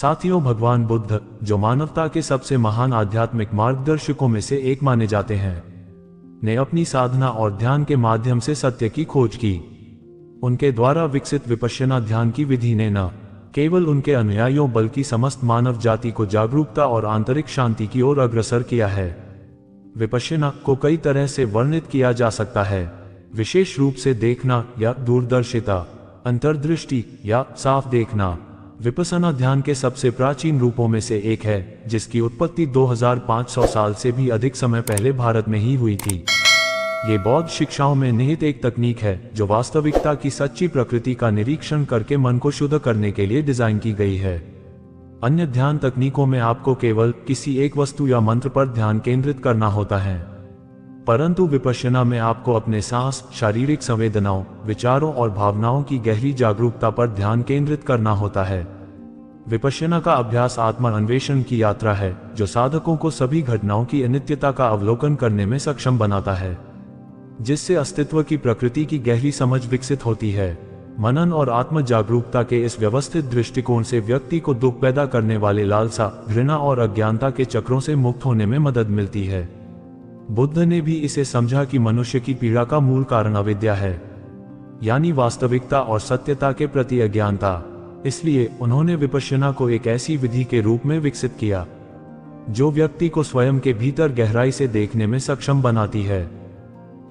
साथियों, भगवान बुद्ध, जो मानवता के सबसे महान आध्यात्मिक मार्गदर्शकों में से एक माने जाते हैं, ने अपनी साधना और ध्यान के माध्यम से सत्य की खोज की। उनके द्वारा विकसित विपश्यना ध्यान की विधि ने न केवल उनके अनुयायियों बल्कि समस्त मानव जाति को जागरूकता और आंतरिक शांति की ओर अग्रसर किया है। विपश्यना को कई तरह से वर्णित किया जा सकता है, विशेष रूप से देखना या दूरदर्शिता, अंतर्दृष्टि या साफ देखना। विपश्यना ध्यान के सबसे प्राचीन रूपों में से एक है, जिसकी उत्पत्ति 2500 साल से भी अधिक समय पहले भारत में ही हुई थी। ये बौद्ध शिक्षाओं में निहित एक तकनीक है जो वास्तविकता की सच्ची प्रकृति का निरीक्षण करके मन को शुद्ध करने के लिए डिजाइन की गई है। अन्य ध्यान तकनीकों में आपको केवल किसी एक वस्तु या मंत्र पर ध्यान केंद्रित करना होता है, परंतु विपश्यना में आपको अपने सांस, शारीरिक संवेदनाओं, विचारों और भावनाओं की गहरी जागरूकता पर ध्यान केंद्रित करना होता है। विपश्यना का अभ्यास आत्मा अन्वेषण की यात्रा है, जो साधकों को सभी घटनाओं की अनित्यता का अवलोकन करने में सक्षम बनाता है, जिससे अस्तित्व की प्रकृति की गहरी समझ विकसित होती है। मनन और आत्म जागरूकता के इस व्यवस्थित दृष्टिकोण से व्यक्ति को दुख पैदा करने वाले लालसा, घृणा और अज्ञानता के चक्रों से मुक्त होने में मदद मिलती है। बुद्ध ने भी इसे समझा कि मनुष्य की पीड़ा का मूल कारण अविद्या है, यानी वास्तविकता और सत्यता के प्रति अज्ञानता। इसलिए उन्होंने विपश्यना को एक ऐसी विधि के रूप में विकसित किया जो व्यक्ति को स्वयं के भीतर गहराई से देखने में सक्षम बनाती है।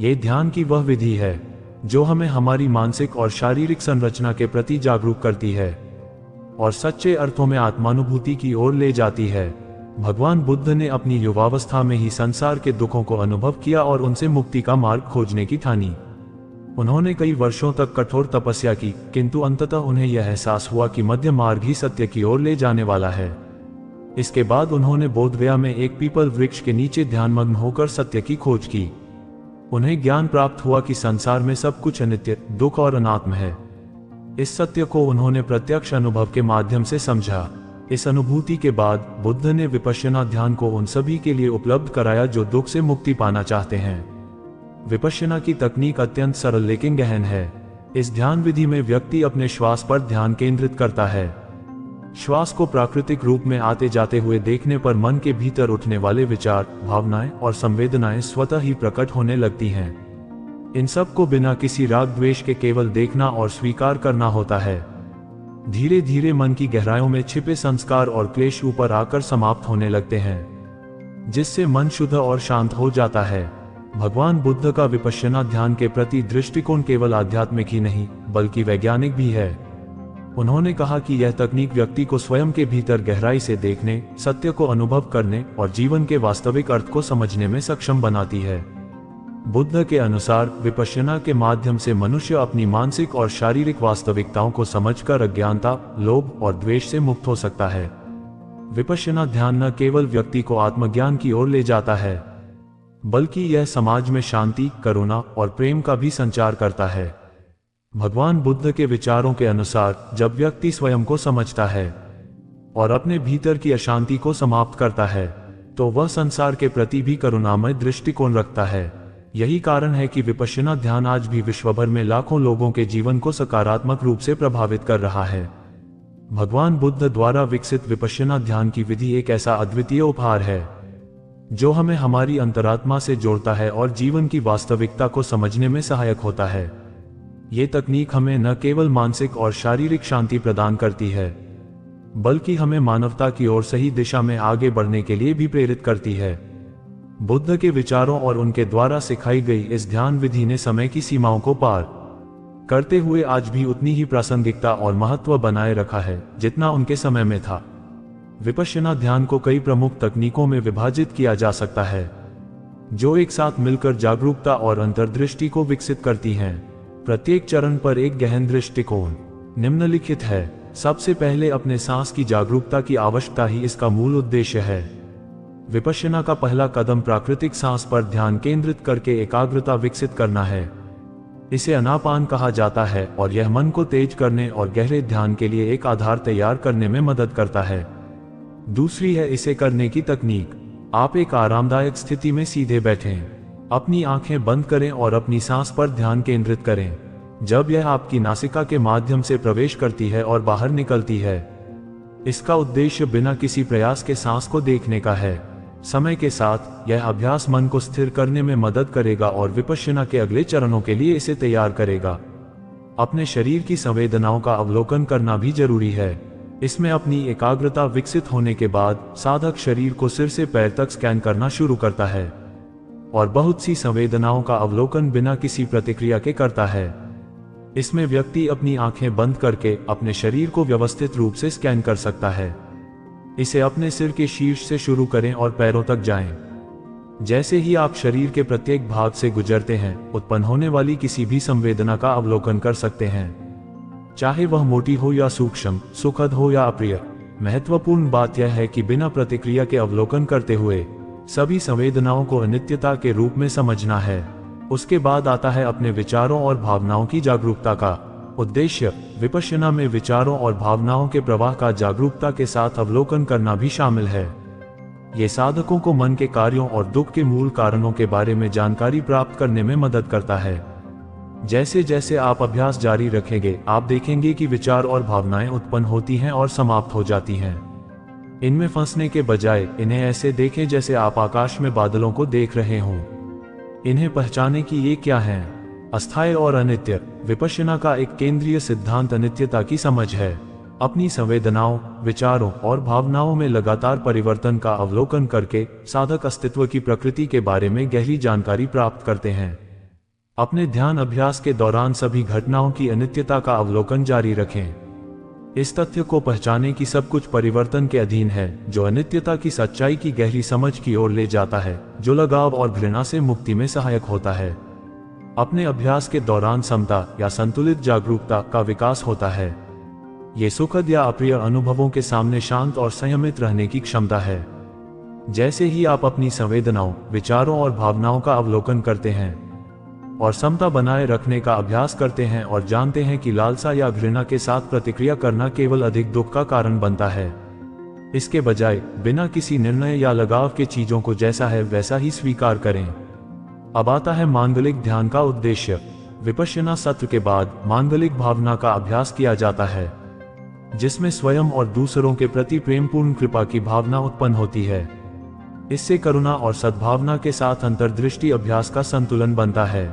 ये ध्यान की वह विधि है जो हमें हमारी मानसिक और शारीरिक संरचना के प्रति जागरूक करती है और सच्चे अर्थों में आत्मानुभूति की ओर ले जाती है। भगवान बुद्ध ने अपनी युवावस्था में ही संसार के दुखों को अनुभव किया और उनसे मुक्ति का मार्ग खोजने की ठानी। उन्होंने कई वर्षों तक कठोर तपस्या की, किंतु अंततः उन्हें यह एहसास हुआ कि मध्य मार्ग ही सत्य की ओर ले जाने वाला है। इसके बाद उन्होंने बोधगया में एक पीपल वृक्ष के नीचे ध्यानमग्न होकर सत्य की खोज की। उन्हें ज्ञान प्राप्त हुआ कि संसार में सब कुछ अनित्य, दुख और अनात्म है। इस सत्य को उन्होंने प्रत्यक्ष अनुभव के माध्यम से समझा। इस अनुभूति के बाद बुद्ध ने विपश्यना ध्यान को उन सभी के लिए उपलब्ध कराया जो दुख से मुक्ति पाना चाहते हैं। विपश्यना की तकनीक अत्यंत सरल लेकिन गहन है। इस ध्यान विधि में व्यक्ति अपने श्वास पर ध्यान केंद्रित करता है। श्वास को प्राकृतिक रूप में आते जाते हुए देखने पर मन के भीतर उठने वाले विचार, भावनाएं और संवेदनाएं स्वतः ही प्रकट होने लगती हैं। इन सब को बिना किसी राग द्वेष के केवल देखना और स्वीकार करना होता है। धीरे धीरे मन की गहराइयों में छिपे संस्कार और क्लेश ऊपर आकर समाप्त होने लगते हैं, जिससे मन शुद्ध और शांत हो जाता है। भगवान बुद्ध का विपश्यना ध्यान के प्रति दृष्टिकोण केवल आध्यात्मिक ही नहीं बल्कि वैज्ञानिक भी है। उन्होंने कहा कि यह तकनीक व्यक्ति को स्वयं के भीतर गहराई से देखने, सत्य को अनुभव करने और जीवन के वास्तविक अर्थ को समझने में सक्षम बनाती है। बुद्ध के अनुसार विपश्यना के माध्यम से मनुष्य अपनी मानसिक और शारीरिक वास्तविकताओं को समझकर अज्ञानता, लोभ और द्वेष से मुक्त हो सकता है। विपश्यना ध्यान न केवल व्यक्ति को आत्मज्ञान की ओर ले जाता है, बल्कि यह समाज में शांति, करुणा और प्रेम का भी संचार करता है। भगवान बुद्ध के विचारों के अनुसार जब व्यक्ति स्वयं को समझता है और अपने भीतर की अशांति को समाप्त करता है, तो वह संसार के प्रति भी करुणामय दृष्टिकोण रखता है। यही कारण है कि विपश्यना ध्यान आज भी विश्वभर में लाखों लोगों के जीवन को सकारात्मक रूप से प्रभावित कर रहा है। भगवान बुद्ध द्वारा विकसित विपश्यना ध्यान की विधि एक ऐसा अद्वितीय उपहार है जो हमें हमारी अंतरात्मा से जोड़ता है और जीवन की वास्तविकता को समझने में सहायक होता है। ये तकनीक हमें न केवल मानसिक और शारीरिक शांति प्रदान करती है, बल्कि हमें मानवता की ओर सही दिशा में आगे बढ़ने के लिए भी प्रेरित करती है। बुद्ध के विचारों और उनके द्वारा सिखाई गई इस ध्यान विधि ने समय की सीमाओं को पार करते हुए आज भी उतनी ही प्रासंगिकता और महत्व बनाए रखा है जितना उनके समय में था। विपश्यना ध्यान को कई प्रमुख तकनीकों में विभाजित किया जा सकता है, जो एक साथ मिलकर जागरूकता और अंतर्दृष्टि को विकसित करती हैं। प्रत्येक चरण पर एक गहन दृष्टिकोण निम्नलिखित है। सबसे पहले अपने सांस की जागरूकता की आवश्यकता ही इसका मूल उद्देश्य है। विपश्यना का पहला कदम प्राकृतिक सांस पर ध्यान केंद्रित करके एकाग्रता विकसित करना है। इसे आनापान कहा जाता है और यह मन को तेज करने और गहरे ध्यान के लिए एक आधार तैयार करने में मदद करता है। दूसरी है इसे करने की तकनीक। आप एक आरामदायक स्थिति में सीधे बैठें, अपनी आंखें बंद करें और अपनी सांस पर ध्यान केंद्रित करें। जब यह आपकी नासिका के माध्यम से प्रवेश करती है और बाहर निकलती है, इसका उद्देश्य बिना किसी प्रयास के सांस को देखने का है। समय के साथ यह अभ्यास मन को स्थिर करने में मदद करेगा और विपश्यना के अगले चरणों के लिए इसे तैयार करेगा। अपने शरीर की संवेदनाओं का अवलोकन करना भी जरूरी है। इसमें अपनी एकाग्रता विकसित होने के बाद साधक शरीर को सिर से पैर तक स्कैन करना शुरू करता है और बहुत सी संवेदनाओं का अवलोकन बिना किसी प्रतिक्रिया के करता है। इसमें व्यक्ति अपनी आंखें बंद करके अपने शरीर को व्यवस्थित रूप से स्कैन कर सकता है। इसे अपने सिर के शीर्ष से शुरू करें और पैरों तक जाएं। जैसे ही आप शरीर के प्रत्येक भाग से गुजरते हैं, उत्पन्न होने वाली किसी भी संवेदना का अवलोकन कर सकते हैं, चाहे वह मोटी हो या सूक्ष्म, सुखद हो या अप्रिय। महत्वपूर्ण बात यह है कि बिना प्रतिक्रिया के अवलोकन करते हुए सभी संवेदनाओं को अनित्यता के रूप में समझना है। उसके बाद आता है अपने विचारों और भावनाओं की जागरूकता का उद्देश्य। विपश्यना में विचारों और भावनाओं के प्रवाह का जागरूकता के साथ अवलोकन करना भी शामिल है। ये साधकों को मन के कार्यों और दुख के मूल कारणों के बारे में जानकारी प्राप्त करने में मदद करता है। जैसे जैसे आप अभ्यास जारी रखेंगे, आप देखेंगे कि विचार और भावनाएं उत्पन्न होती हैं और समाप्त हो जाती हैं। इनमें फंसने के बजाय इन्हें ऐसे देखें जैसे आप आकाश में बादलों को देख रहे हों। इन्हें पहचाने कि ये क्या हैं। अस्थायी और अनित्य। विपश्यना का एक केंद्रीय सिद्धांत अनित्यता की समझ है। अपनी संवेदनाओं, विचारों और भावनाओं में लगातार परिवर्तन का अवलोकन करके साधक अस्तित्व की प्रकृति के बारे में गहरी जानकारी प्राप्त करते हैं। अपने ध्यान अभ्यास के दौरान सभी घटनाओं की अनित्यता का अवलोकन जारी रखें। इस तथ्य को पहचानें कि सब कुछ परिवर्तन के अधीन है, जो अनित्यता की सच्चाई की गहरी समझ की ओर ले जाता है, जो लगाव और घृणा से मुक्ति में सहायक होता है। अपने अभ्यास के दौरान समता या संतुलित जागरूकता का विकास होता है। ये सुखद या अप्रिय अनुभवों के सामने शांत और संयमित रहने की क्षमता है। जैसे ही आप अपनी संवेदनाओं, विचारों और भावनाओं का अवलोकन करते हैं और समता बनाए रखने का अभ्यास करते हैं और जानते हैं कि लालसा या घृणा के साथ प्रतिक्रिया करना केवल अधिक दुख का कारण बनता है, इसके बजाय बिना किसी निर्णय या लगाव के चीजों को जैसा है वैसा ही स्वीकार करें। अब आता है मांगलिक ध्यान का उद्देश्य। विपश्यना सत्र के बाद मांगलिक भावना का अभ्यास किया जाता है, जिसमें स्वयं और दूसरों के प्रति प्रेमपूर्ण कृपा की भावना उत्पन्न होती है। इससे करुणा और सद्भावना के साथ अंतर्दृष्टि अभ्यास का संतुलन बनता है।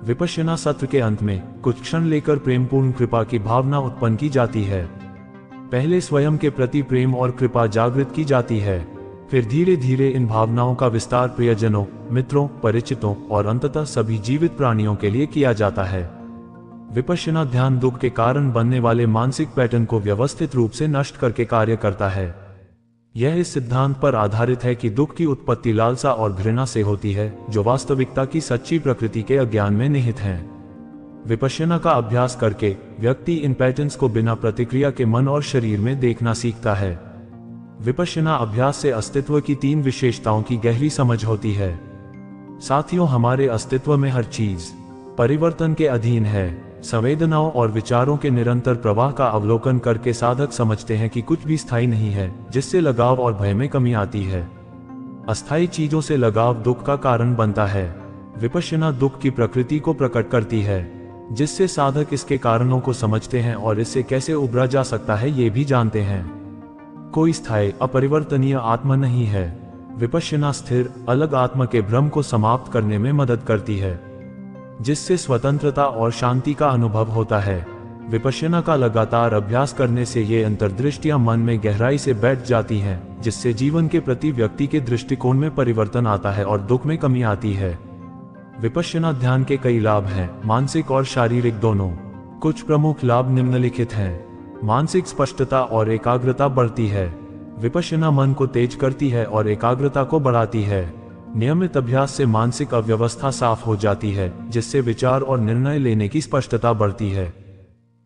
विपश्यना सत्र के अंत में कुछ क्षण लेकर प्रेमपूर्ण कृपा की भावना उत्पन्न की जाती है। पहले स्वयं के प्रति प्रेम और कृपा जागृत की जाती है, फिर धीरे धीरे इन भावनाओं का विस्तार प्रियजनों, मित्रों, परिचितों और अंततः सभी जीवित प्राणियों के लिए किया जाता है। विपश्यना ध्यान दुख के कारण बनने वाले मानसिक पैटर्न को व्यवस्थित रूप से नष्ट करके कार्य करता है। यह इस सिद्धांत पर आधारित है कि दुख की उत्पत्ति लालसा और घृणा से होती है, जो वास्तविकता की सच्ची प्रकृति के अज्ञान में निहित हैं। विपश्यना का अभ्यास करके व्यक्ति इन पैटर्न्स को बिना प्रतिक्रिया के मन और शरीर में देखना सीखता है। विपश्यना अभ्यास से अस्तित्व की 3 विशेषताओं की गहरी समझ होती है। साथियों, हमारे अस्तित्व में हर चीज परिवर्तन के अधीन है। संवेदनाओं और विचारों के निरंतर प्रवाह का अवलोकन करके साधक समझते हैं कि कुछ भी स्थायी नहीं है, जिससे लगाव और भय में कमी आती है। अस्थायी चीजों से लगाव दुख का कारण बनता है। विपश्यना दुख की प्रकृति को प्रकट करती है, जिससे साधक इसके कारणों को समझते हैं और इससे कैसे उबरा जा सकता है ये भी जानते हैं। कोई स्थायी अपरिवर्तनीय आत्मा नहीं है। विपश्यना स्थिर अलग आत्मा के भ्रम को समाप्त करने में मदद करती है, जिससे स्वतंत्रता और शांति का अनुभव होता है। विपश्यना का लगातार अभ्यास करने से ये अंतर्दृष्टियां मन में गहराई से बैठ जाती हैं, जिससे जीवन के प्रति व्यक्ति के दृष्टिकोण में परिवर्तन आता है और दुख में कमी आती है। विपश्यना ध्यान के कई लाभ हैं, मानसिक और शारीरिक दोनों। कुछ प्रमुख लाभ निम्नलिखित हैं। मानसिक स्पष्टता और एकाग्रता बढ़ती है। विपश्यना मन को तेज करती है और एकाग्रता को बढ़ाती है। नियमित अभ्यास से मानसिक अव्यवस्था साफ हो जाती है, जिससे विचार और निर्णय लेने की स्पष्टता बढ़ती है।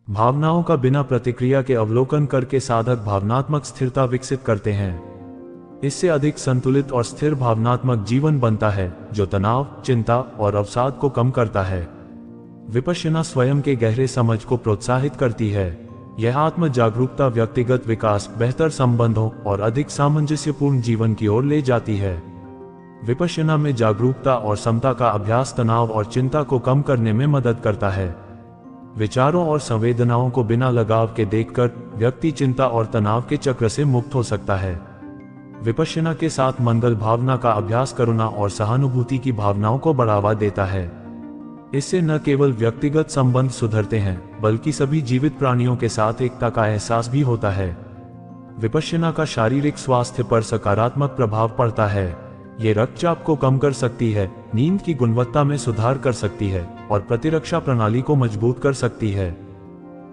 भावनाओं का बिना प्रतिक्रिया के अवलोकन करके साधक भावनात्मक स्थिरता विकसित करते हैं। इससे अधिक संतुलित और स्थिर भावनात्मक जीवन बनता है, जो तनाव, चिंता और अवसाद को कम करता है। विपश्यना स्वयं के गहरे समझ को प्रोत्साहित करती है। यह आत्म जागरूकता व्यक्तिगत विकास, बेहतर संबंधों और अधिक सामंजस्यपूर्ण जीवन की ओर ले जाती है। विपश्यना में जागरूकता और समता का अभ्यास तनाव और चिंता को कम करने में मदद करता है। विचारों और संवेदनाओं को बिना लगाव के देखकर व्यक्ति चिंता और तनाव के चक्र से मुक्त हो सकता है। विपश्यना के साथ मंगल भावना का अभ्यास करुणा और सहानुभूति की भावनाओं को बढ़ावा देता है। इससे न केवल व्यक्तिगत संबंध सुधरते हैं, बल्कि सभी जीवित प्राणियों के साथ एकता का एहसास भी होता है। विपश्यना का शारीरिक स्वास्थ्य पर सकारात्मक प्रभाव पड़ता है। ये रक्तचाप को कम कर सकती है, नींद की गुणवत्ता में सुधार कर सकती है और प्रतिरक्षा प्रणाली को मजबूत कर सकती है।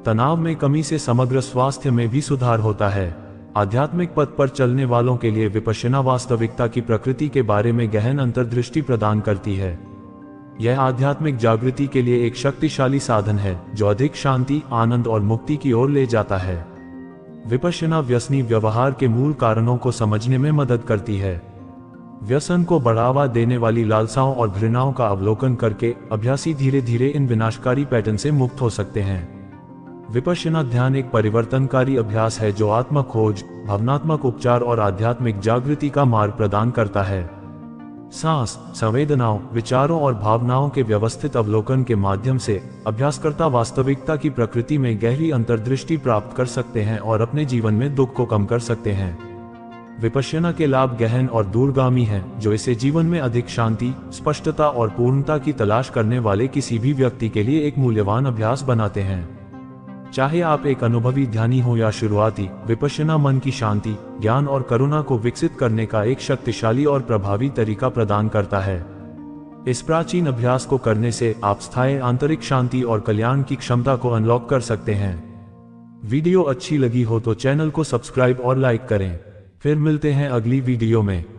तनाव में कमी से समग्र स्वास्थ्य में भी सुधार होता है। आध्यात्मिक पथ पर चलने वालों के लिए विपश्यना वास्तविकता की प्रकृति के बारे में गहन अंतर्दृष्टि प्रदान करती है। यह आध्यात्मिक जागृति के लिए एक शक्तिशाली साधन है जो अधिक शांति, आनंद और मुक्ति की ओर ले जाता है। विपश्यना व्यसनी व्यवहार के मूल कारणों को समझने में मदद करती है। व्यसन को बढ़ावा देने वाली लालसाओं और घृणाओं का अवलोकन करके अभ्यासी धीरे धीरे इन विनाशकारी पैटर्न से मुक्त हो सकते हैं। विपश्यना ध्यान एक परिवर्तनकारी अभ्यास है जो आत्म खोज, भावनात्मक उपचार और आध्यात्मिक जागृति का मार्ग प्रदान करता है। सांस, संवेदनाओं, विचारों और भावनाओं के व्यवस्थित अवलोकन के माध्यम से अभ्यासकर्ता वास्तविकता की प्रकृति में गहरी अंतर्दृष्टि प्राप्त कर सकते हैं और अपने जीवन में दुख को कम कर सकते हैं। विपश्यना के लाभ गहन और दूरगामी हैं, जो इसे जीवन में अधिक शांति, स्पष्टता और पूर्णता की तलाश करने वाले किसी भी व्यक्ति के लिए एक मूल्यवान अभ्यास बनाते हैं। चाहे आप एक अनुभवी ध्यानी हो या शुरुआती, विपश्यना मन की शांति, ज्ञान और करुणा को विकसित करने का एक शक्तिशाली और प्रभावी तरीका प्रदान करता है। इस प्राचीन अभ्यास को करने से आप स्थायी आंतरिक शांति और कल्याण की क्षमता को अनलॉक कर सकते हैं। वीडियो अच्छी लगी हो तो चैनल को सब्सक्राइब और लाइक करें। फिर मिलते हैं अगली वीडियो में।